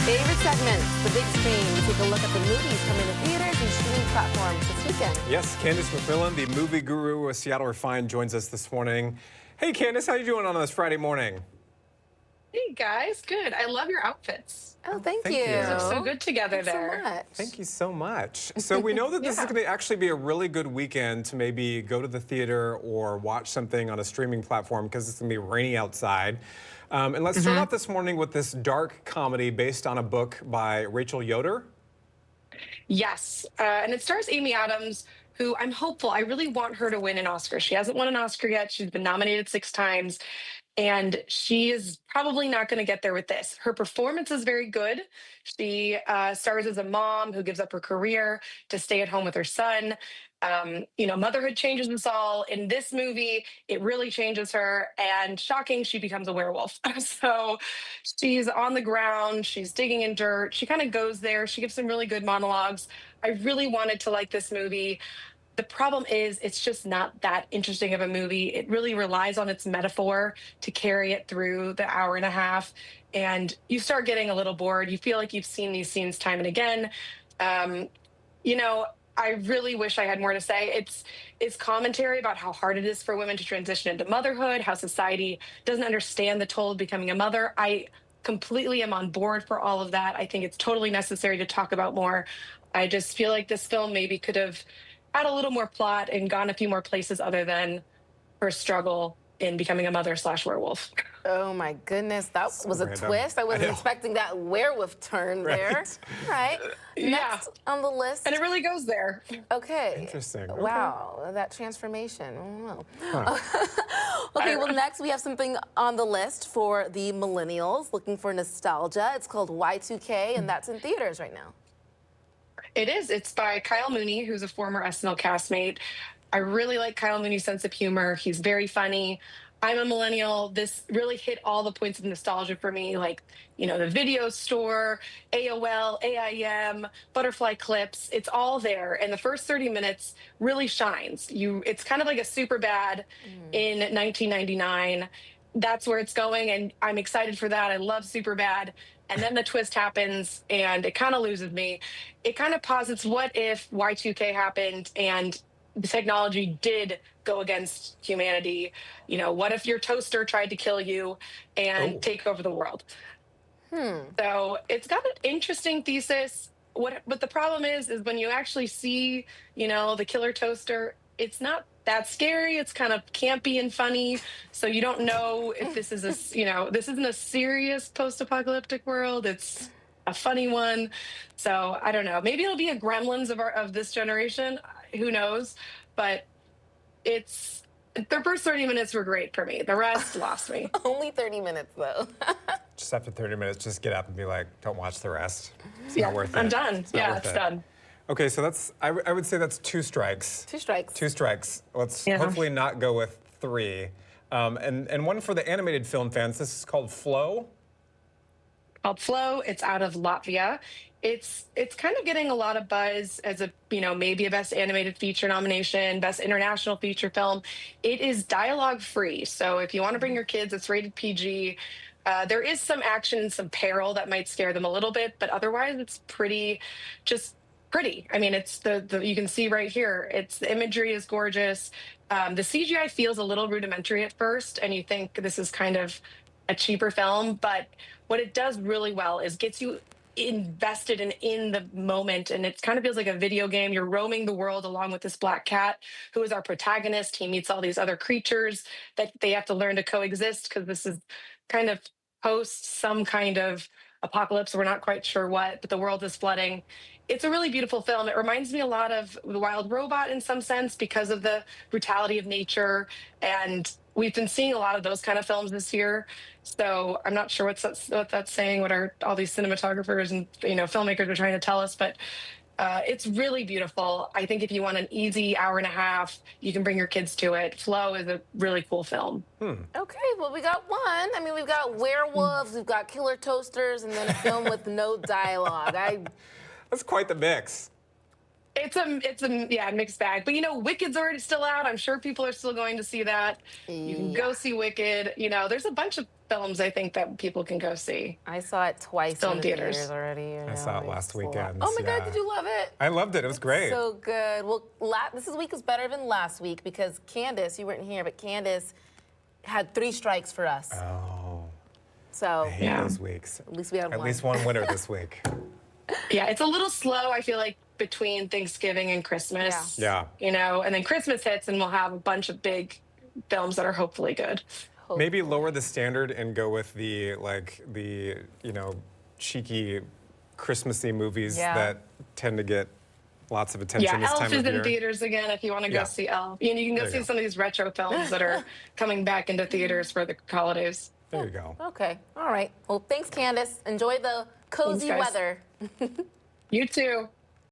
Favorite segments, the big screen. We take a look at the movies coming to theaters and streaming platforms this weekend. Yes, Candace McMillan, the movie guru of Seattle Refined, joins us this morning. Hey, Candace, how you doing on this Friday morning? Hey guys, good. I love your outfits. Oh, thank Thank you. you. You look so good together Thanks there. so much. Thank you so much. So we know that this is going to actually be a really good weekend to maybe go to the theater or watch something on a streaming platform because it's going to be rainy outside. And let's start off this morning with this dark comedy based on a book by Rachel Yoder. Yes, and it stars Amy Adams, who I'm hopeful. I really want her to win an Oscar. She hasn't won an Oscar yet. She's been nominated 6 times. And she is probably not going to get there with this. Her performance is very good. She stars as a mom who gives up her career to stay at home with her son. Motherhood changes us all. In this movie, it really changes her. And shocking, she becomes a werewolf. So she's on the ground. She's digging in dirt. She kind of goes there. She gives some really good monologues. I really wanted to like this movie. The problem is it's just not that interesting of a movie. It really relies on its metaphor to carry it through the hour and a half. And you start getting a little bored. You feel like you've seen these scenes time and again. I really wish I had more to say. It's commentary about how hard it is for women to transition into motherhood, how society doesn't understand the toll of becoming a mother. I completely am on board for all of that. I think it's totally necessary to talk about more. I just feel like this film maybe could have had a little more plot and gone a few more places other than her struggle in becoming a mother/werewolf. Oh my goodness, that was a random. twist. I wasn't expecting that werewolf turn there. Right. Yeah. Next on the list. And it really goes there. Okay. Interesting. Okay. Wow, that transformation. I don't know. Huh. Okay, well, next we have something on the list for the millennials looking for nostalgia. It's called Y2K, and that's in theaters right now. It is. It's by Kyle Mooney, who's a former SNL castmate. I really like Kyle Mooney's sense of humor. He's very funny. I'm a millennial. This really hit all the points of nostalgia for me, like, the video store, AOL, AIM, butterfly clips. It's all there. And the first 30 minutes really shines. It's kind of like a Superbad in 1999. That's where it's going, and I'm excited for that. I love Superbad. And then the twist happens, and it kind of loses me. It kind of posits, what if Y2K happened and the technology did go against humanity? What if your toaster tried to kill you and take over the world? So it's got an interesting thesis. What the problem is when you actually see, the killer toaster, it's not that scary. It's kind of campy and funny. So you don't know if this is this isn't a serious post-apocalyptic world. It's a funny one. So I don't know. Maybe it'll be a Gremlins of this generation. Who knows? But the first 30 minutes were great for me. The rest lost me. Only 30 minutes, though. Just after 30 minutes, just get up and be like, don't watch the rest. It's Yeah, not worth it. I'm done. It's not worth It's it. done. Okay, so I would say that's 2 strikes. 2 strikes. 2 strikes. Let's hopefully not go with 3. And one for the animated film fans. This is called Flow. It's out of Latvia. It's kind of getting a lot of buzz as maybe a Best Animated Feature nomination, Best International Feature Film. It is dialogue free. So if you want to bring your kids, it's rated PG. There is some action and some peril that might scare them a little bit, but otherwise it's pretty. I mean, it's you can see right here. The imagery is gorgeous. The CGI feels a little rudimentary at first, and you think this is kind of a cheaper film, but what it does really well is gets you invested in the moment, and it kind of feels like a video game. You're roaming the world along with this black cat who is our protagonist. He meets all these other creatures that they have to learn to coexist, because this is kind of post some kind of apocalypse. We're not quite sure what, but the world is flooding. It's a really beautiful film. It reminds me a lot of The Wild Robot in some sense because of the brutality of nature, and we've been seeing a lot of those kind of films this year. So I'm not sure what that's saying, what all these cinematographers and filmmakers are trying to tell us, but it's really beautiful. I think if you want an easy hour and a half, you can bring your kids to it. Flow is a really cool film. Okay, well, we got one. I mean, we've got werewolves, we've got killer toasters, and then a film with no dialogue. That's quite the mix. It's a yeah, mixed bag. But Wicked's already still out. I'm sure people are still going to see that. You can Yeah. go see Wicked. There's a bunch of films I think that people can go see I saw it twice still in in the theaters theaters. already. I saw it last weekend. Oh my God, Yeah. did you love it? I loved it. It was great. So good. Well, this week is better than last week because Candace, you weren't here, but Candace had 3 strikes for us. Oh, So I hate Yeah. those weeks. at least we had At one. least one winner this week. Yeah, it's a little slow, I feel like, between Thanksgiving and Christmas. Yeah. And then Christmas hits and we'll have a bunch of big films that are hopefully good. Maybe lower the standard and go with the cheeky Christmassy movies Yeah. that tend to get lots of attention Yeah, this Elf time is of in year. theaters again if you want to go Yeah. see Elf. You can go There you see go. some of these retro films that are coming back into theaters for the holidays. There you go. Okay. All right. Well, thanks, Candace. Enjoy the cozy guys. weather. You too.